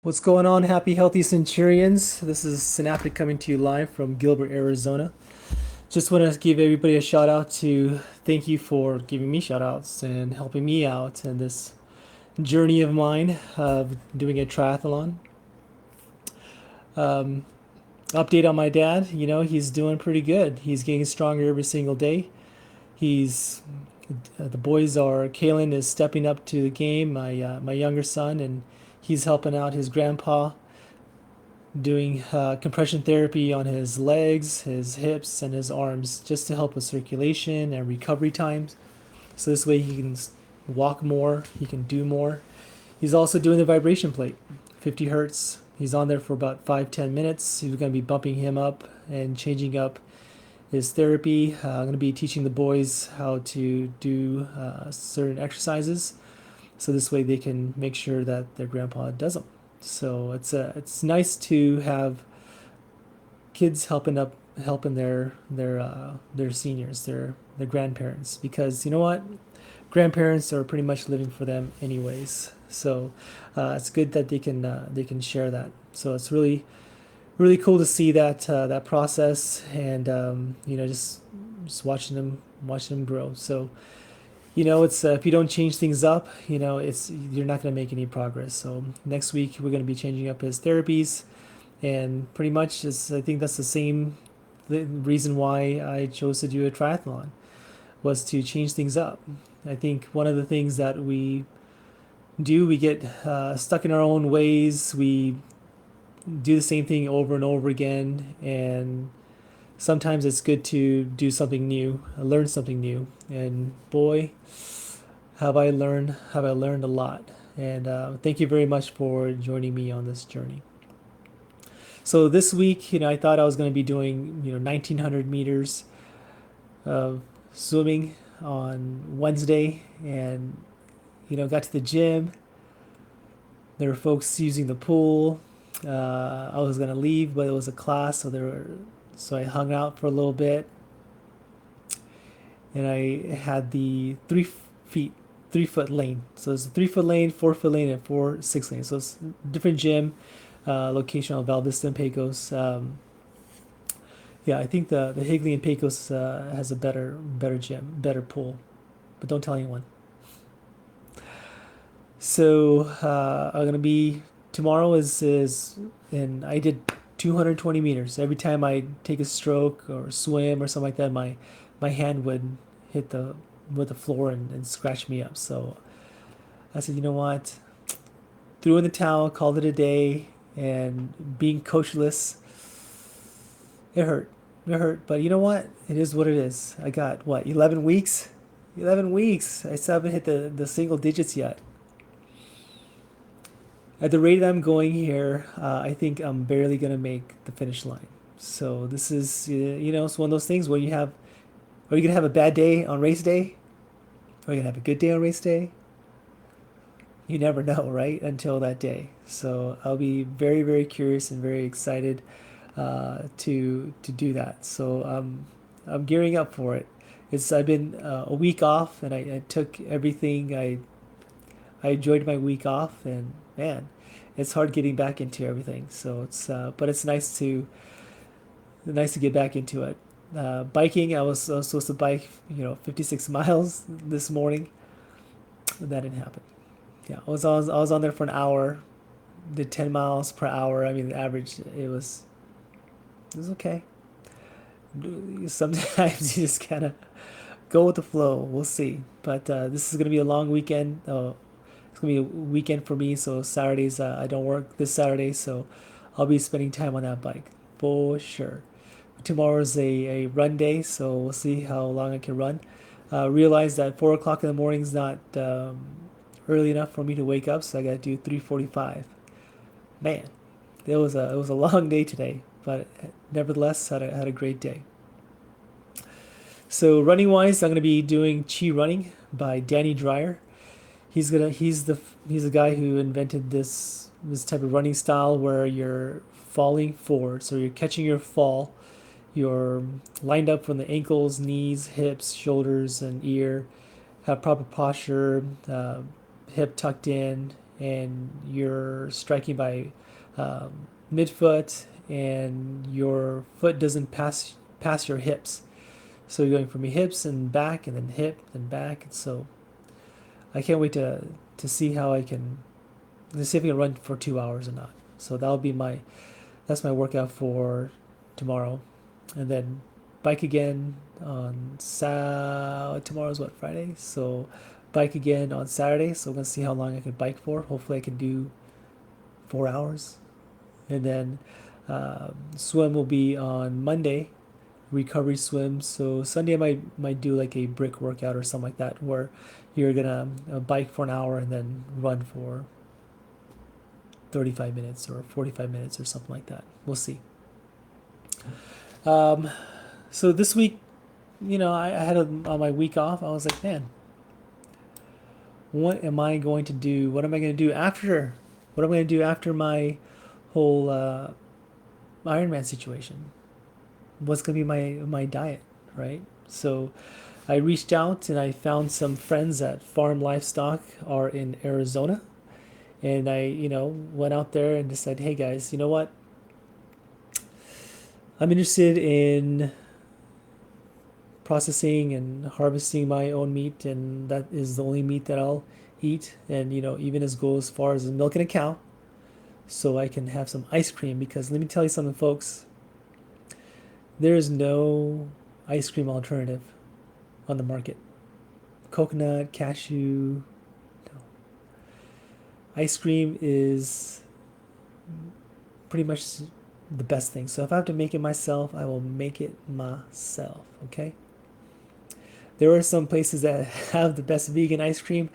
What's going on, happy, healthy Centurions? This is Synaptic coming to you live from Gilbert, Arizona. Just want to give everybody a shout out to thank you for giving me shout outs and helping me out in this journey of mine of doing a triathlon. Um, Update on my dad, he's doing pretty good. He's getting stronger every single day. He's the boys are Kalen is stepping up to the game, my younger son, and he's helping out his grandpa doing compression therapy on his legs, his hips, and his arms just to help with circulation and recovery times. So this way he can walk more, he can do more. He's also doing the vibration plate, 50 hertz. He's on there for about 5-10 minutes. He's going to be bumping him up and changing up his therapy. I'm going to be teaching the boys how to do certain exercises so this way they can make sure that their grandpa does them. So it's nice to have kids helping their seniors, their grandparents, because you know what, grandparents are pretty much living for them anyways. So it's good that they can share that. So it's really cool to see that process, and just watching them grow. So it's if you don't change things up, it's you're not going to make any progress. So next week we're going to be changing up his therapies, and pretty much I think that's the same reason why I chose to do a triathlon was to change things up. I think one of the things that we get stuck in our own ways. We do the same thing over and over again, and sometimes it's good to do something new, learn something new. And boy, have I learned a lot. And thank you very much for joining me on this journey. So this week, I thought I was going to be doing 1900 meters of swimming on Wednesday, and got to the gym. There were folks using the pool. I was gonna leave, but it was a class, so I hung out for a little bit, and I had the 3 feet, 3 foot lane. So it's a 3 foot lane, 4 foot lane, and 4 6 lane. So it's different gym location on Val Vista and Pecos. Yeah, I think the Higley and Pecos has a better gym, better pool, but don't tell anyone. So I'm gonna be tomorrow is and I did 220 meters. Every time I take a stroke or swim or something like that, my hand would hit the floor and scratch me up. So I said, you know what? Threw in the towel, called it a day, and being coachless, it hurt. It hurt, but you know what? It is what it is. I got what, 11 weeks? 11 weeks. I still haven't hit the single digits yet. At the rate I'm going here, I think I'm barely gonna make the finish line. So this is, it's one of those things where are you gonna have a bad day on race day? Are you gonna have a good day on race day? You never know, right? Until that day. So I'll be very, very curious and very excited to do that. So I'm gearing up for it. I've been a week off, and I took everything. I enjoyed my week off, and man, it's hard getting back into everything. So but it's nice to get back into it. Biking, I was supposed to bike, 56 miles this morning. That didn't happen. Yeah, I was on there for an hour, did 10 miles per hour. I mean, the average, it was okay. Sometimes you just kind of go with the flow. We'll see. But this is gonna be a long weekend. It's gonna be a weekend for me. So Saturdays, I don't work this Saturday, so I'll be spending time on that bike for sure. Tomorrow's a run day, so we'll see how long I can run. Realize that 4 o'clock in the morning is not early enough for me to wake up, so I gotta do 3:45. Man, it was a long day today, but nevertheless had a great day. So running wise, I'm gonna be doing Chi Running by Danny Dreyer. He's the guy who invented this type of running style where you're falling forward, so you're catching your fall. You're lined up from the ankles, knees, hips, shoulders, and ear. Have proper posture, hip tucked in, and you're striking by midfoot, and your foot doesn't pass your hips. So you're going from your hips and back, and then hip and back. And so I can't wait to see how I can, to see if I can run for 2 hours or not. So that's my workout for tomorrow, and then bike again on tomorrow's what, Friday? So bike again on Saturday. So I'm gonna see how long I can bike for. Hopefully I can do 4 hours, and then swim will be on Monday, recovery swim. So Sunday I might do like a brick workout or something like that, where you're gonna bike for an hour and then run for 35 minutes or 45 minutes or something like that. We'll see. Um, so this week, I had on my week off. I was like, man, what am I going to do? What am I going to do after? What am I going to do after my whole Ironman situation? What's going to be my diet, right? So I reached out and I found some friends at Farm Livestock are in Arizona, and I went out there and decided, hey guys, you know what? I'm interested in processing and harvesting my own meat, and that is the only meat that I'll eat. And even as go as far as milking a cow, so I can have some ice cream. Because let me tell you something, folks. There is no ice cream alternative on the market. Coconut, cashew, no. Ice cream is pretty much the best thing. So if I have to make it myself, I will make it myself. Okay. There are some places that have the best vegan ice cream.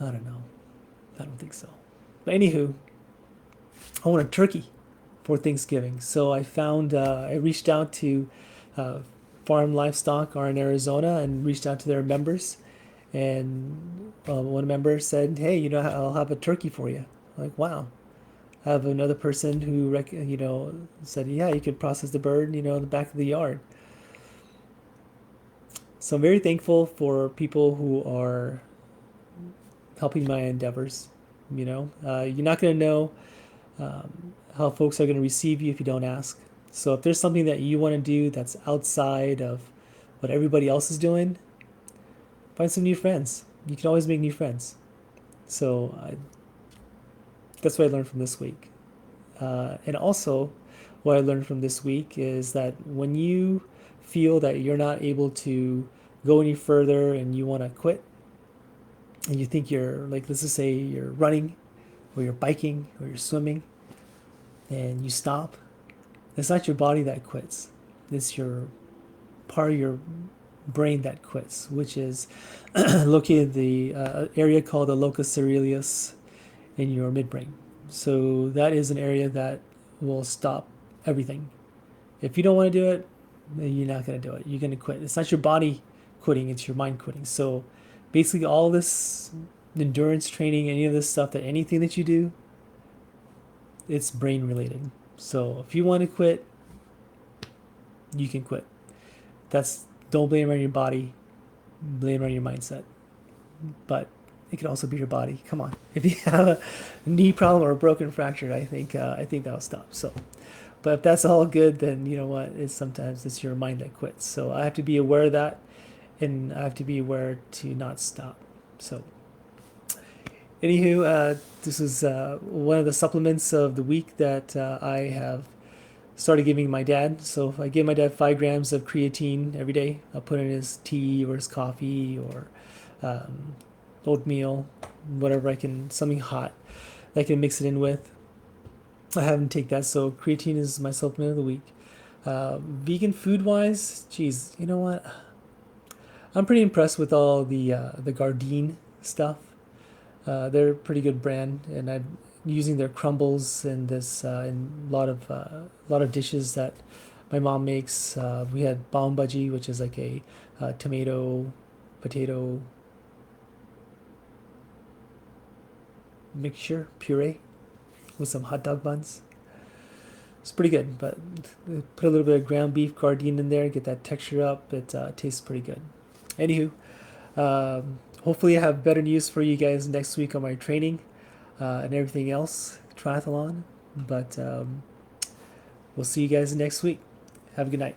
I don't know. I don't think so. But anywho, I want a turkey for Thanksgiving. So I reached out to Farm Livestock are in Arizona, and reached out to their members. And one member said, hey, I'll have a turkey for you. I'm like, wow. I have another person who, said, yeah, you could process the bird, in the back of the yard. So I'm very thankful for people who are helping my endeavors. You're not going to know how folks are going to receive you if you don't ask. So if there's something that you want to do that's outside of what everybody else is doing, find some new friends. You can always make new friends. So that's what I learned from this week. And also, what I learned from this week is that when you feel that you're not able to go any further and you want to quit, and you think you're, like, let's just say you're running or you're biking or you're swimming, and you stop, it's not your body that quits. It's your part of your brain that quits, which is located in the area called the locus coeruleus in your midbrain. So that is an area that will stop everything. If you don't want to do it, then you're not going to do it. You're going to quit. It's not your body quitting, it's your mind quitting. So basically all this endurance training, any of this stuff, that anything that you do, it's brain related. So if you want to quit, you can quit. Don't blame it on your body, blame it on your mindset. But it could also be your body. Come on. If you have a knee problem or a broken fracture, I think that'll stop. So, but if that's all good, then you know what? Sometimes it's your mind that quits. So I have to be aware of that, and I have to be aware to not stop. So, anywho, this is one of the supplements of the week that I have started giving my dad. So if I give my dad 5 grams of creatine every day, I'll put in his tea or his coffee or oatmeal, whatever something hot that I can mix it in with. I have him take that. So creatine is my supplement of the week. Vegan food wise, geez, you know what? I'm pretty impressed with all the Gardein stuff. They're a pretty good brand, and I'm using their crumbles in in a lot of dishes that my mom makes. We had balm bhaji, which is like a tomato potato mixture puree with some hot dog buns. It's pretty good, but put a little bit of ground beef Gardein in there, get that texture up. It tastes pretty good. Anywho, hopefully I have better news for you guys next week on my training. and everything else triathlon. But we'll see you guys next week. Have a good night.